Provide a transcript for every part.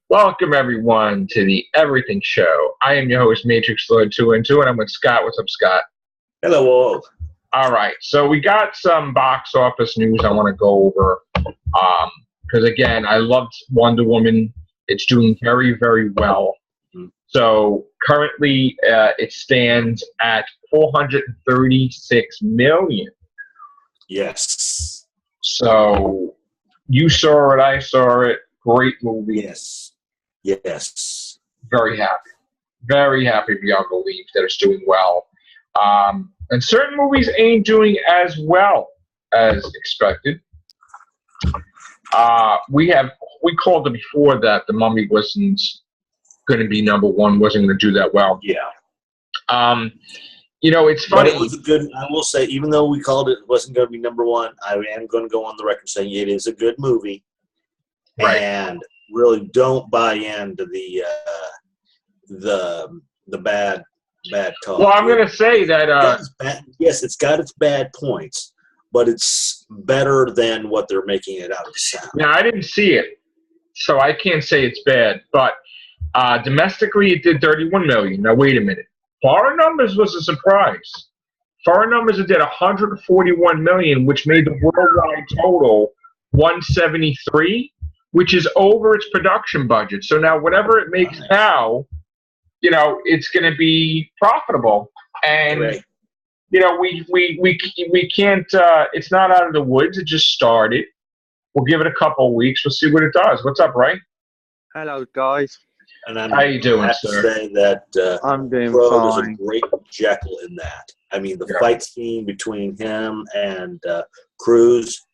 Welcome everyone to the Everything Show. I am your host, Matrix Lord 212, and I'm with Scott. What's up, Scott? Hello, all. All right, so we got some box office news I want to go over. Because again, I loved Wonder Woman. It's doing very, very well. So currently, it stands at 436 million. Yes. So you saw it, I saw it. Great movie. Yes. Very happy. Very happy beyond belief that it's doing well. And certain movies ain't doing as well as expected. We called it before that The Mummy wasn't going to be number one, wasn't going to do that well. Yeah. It's funny. But it was a good, I will say, even though we called it wasn't going to be number one, I am going to go on the record saying it is a good movie. Right. And really don't buy into the bad talk. Well, I'm going to say that. Yes, it's got its bad points, but it's better than what they're making it out of sound. Now, I didn't see it, so I can't say it's bad. But domestically, it did 31 million. Now, wait a minute. Foreign numbers was a surprise. Foreign numbers, it did 141 million, which made the worldwide total 173, which is over its production budget. So now, whatever it makes now, it's going to be profitable. And Right. we can't. It's not out of the woods. It just started. We'll give it a couple of weeks. We'll see what it does. What's up, Ray? Hello, guys. And How you doing, sir? To say that I'm doing Crow is a fine. great Jekyll in that. I mean, the fight scene between him and Cruz,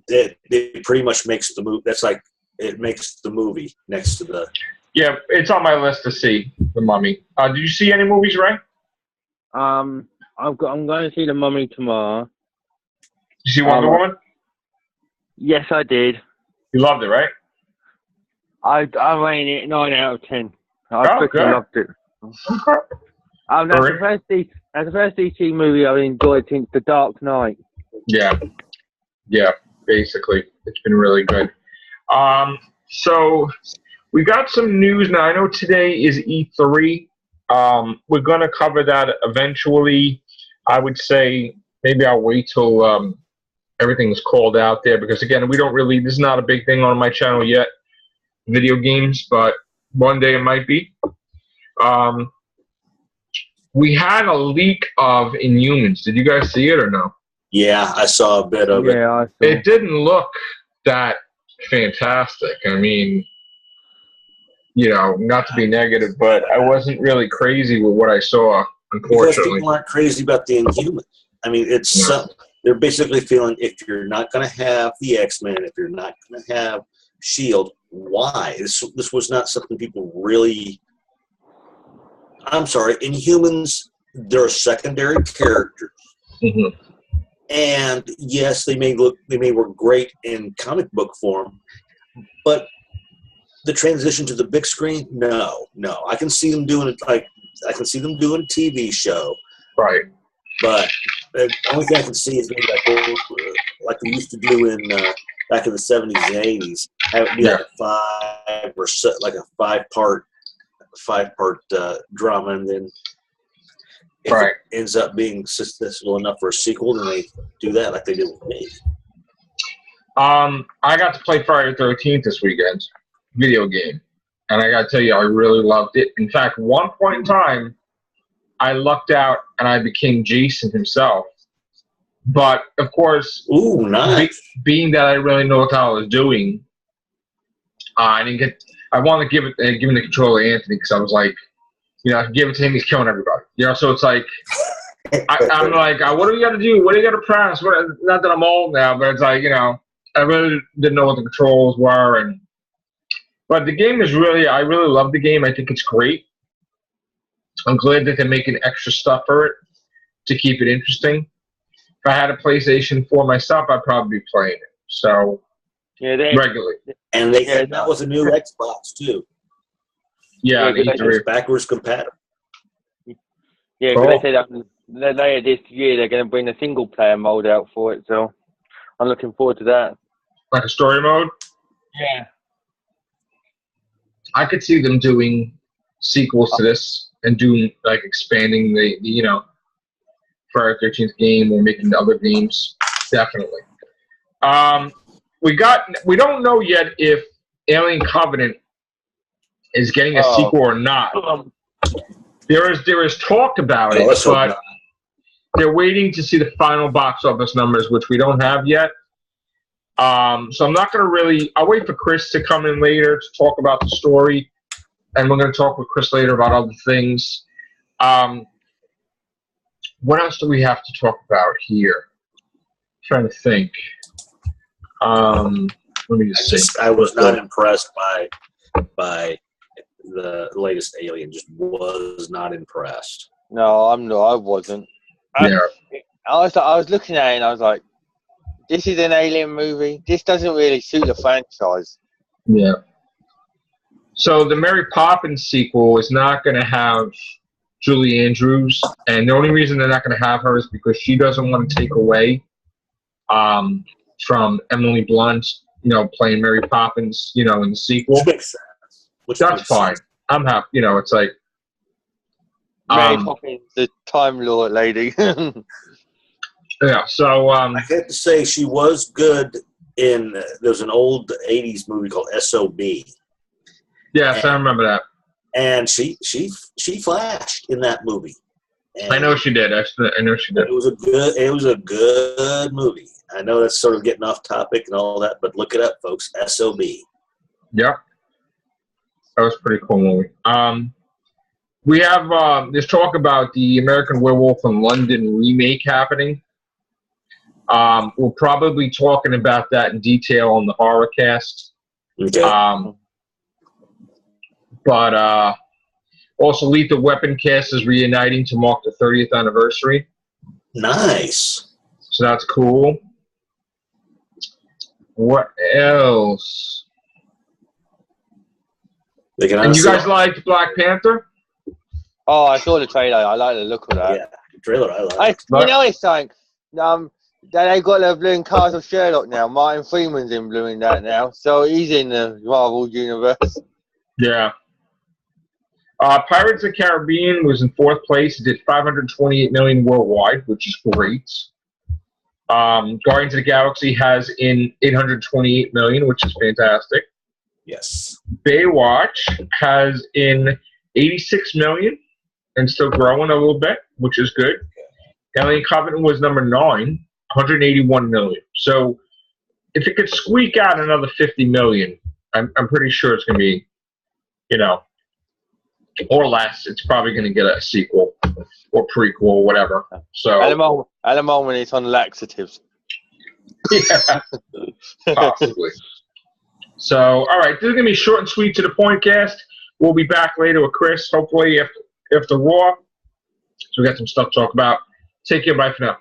it pretty much makes the movie. That's like it makes the movie next to the. Yeah, it's on my list to see The Mummy. Did you see any movies, Ray? I'm going to see The Mummy tomorrow. Did you see Wonder Woman? Yes, I did. You loved it, right? I rated it 9 out of 10. I Oh, freaking good. loved it. Okay. That's the first DC movie I've enjoyed since The Dark Knight. Yeah, basically. It's been really good. So we got some news now. I know today is E3. We're going to cover that eventually. I would say maybe I'll wait till everything's called out there because, again, this is not a big thing on my channel yet, video games, but one day it might be. We had a leak of Inhumans. Did you guys see it or no? Yeah, I saw a bit of it. Yeah, I saw. It didn't look that fantastic. I mean, not to be negative, but I wasn't really crazy with what I saw, unfortunately. Because people aren't crazy about the Inhumans. I mean, they're basically feeling if you're not going to have the X-Men, if you're not going to have S.H.I.E.L.D., why? This was not something people really... I'm sorry, Inhumans, they're secondary characters. Mm-hmm. And yes, they may work great in comic book form, but the transition to the big screen, no. I can see them doing it I can see them doing a TV show. Right. But the only thing I can see is maybe like we used to do in back in the 70s and 80s, have it be like a five-part drama, and then if it ends up being successful enough for a sequel, then they do that like they did with me. I got to play Friday the 13th this weekend, video game, and I got to tell you, I really loved it. In fact, one point in time, I lucked out and I became Jason himself. But of course, nice. Being that I really know what I was doing, I wanted to give him the control to Anthony because I was like, give it to him, he's killing everybody. So it's like, I'm like, what do you got to do? What do you got to press? Not that I'm old now, but it's like, I really didn't know what the controls were. But the game is I really love the game. I think it's great. I'm glad that they're making extra stuff for it to keep it interesting. If I had a PlayStation 4 myself, I'd probably be playing it. So, regularly. And they came out with a new Xbox, too. Yeah, it's backwards compatible. Yeah, because they said that later this year they're going to bring a single-player mode out for it, so I'm looking forward to that. Like a story mode? Yeah. I could see them doing sequels to this and doing like expanding the Friday the 13th game or making the other games. Definitely. We don't know yet if Alien Covenant is getting a sequel or not. There is talk about it, but they're waiting to see the final box office numbers, which we don't have yet. So I'm not going to really. I'll wait for Chris to come in later to talk about the story, and we're going to talk with Chris later about other things. What else do we have to talk about here? I'm trying to think. Let me just see. I was not impressed by the latest Alien. Just was not impressed. No, I'm not. I wasn't. I was looking at it and I was like, this is an Alien movie. This doesn't really suit the franchise. Yeah. So the Mary Poppins sequel is not going to have Julie Andrews, and the only reason they're not going to have her is because she doesn't want to take away from Emily Blunt, playing Mary Poppins, in the sequel. Which makes sense. That's fine. I'm happy. It's like Mary Poppins, the Time Lord lady. Yeah. So I have to say she was good in. There's an old '80s movie called SOB. Yes, I remember that. And she flashed in that movie. And I know she did. I know she did. It was a good movie. I know that's sort of getting off topic and all that, but look it up, folks. SOB. Yep. That was a pretty cool movie. We have there's talk about the American Werewolf in London remake happening. We'll probably be talking about that in detail on the horror cast. Okay. But also Lethal Weapon cast is reuniting to mark the 30th anniversary. Nice. So that's cool. What else? And you guys liked Black Panther? Oh, I saw the trailer. I like the look of that. Yeah, the trailer I like. It's something. They got the blue cast of Sherlock now. Martin Freeman's in blue in that now, so he's in the Marvel universe. Yeah. Pirates of the Caribbean was in 4th place. It did $528 million worldwide, which is great. Guardians of the Galaxy has in $828 million, which is fantastic. Yes. Baywatch has in $86 million and still growing a little bit, which is good. Alien Covenant was number 9, $181 million. So if it could squeak out another $50 million, I'm pretty sure it's going to be, or less. It's probably going to get a sequel or prequel or whatever. So at the moment, it's on laxatives. Yeah, possibly. So, all right, this is going to be short and sweet to the point cast. We'll be back later with Chris, hopefully after Raw. So we got some stuff to talk about. Take care. Bye for now.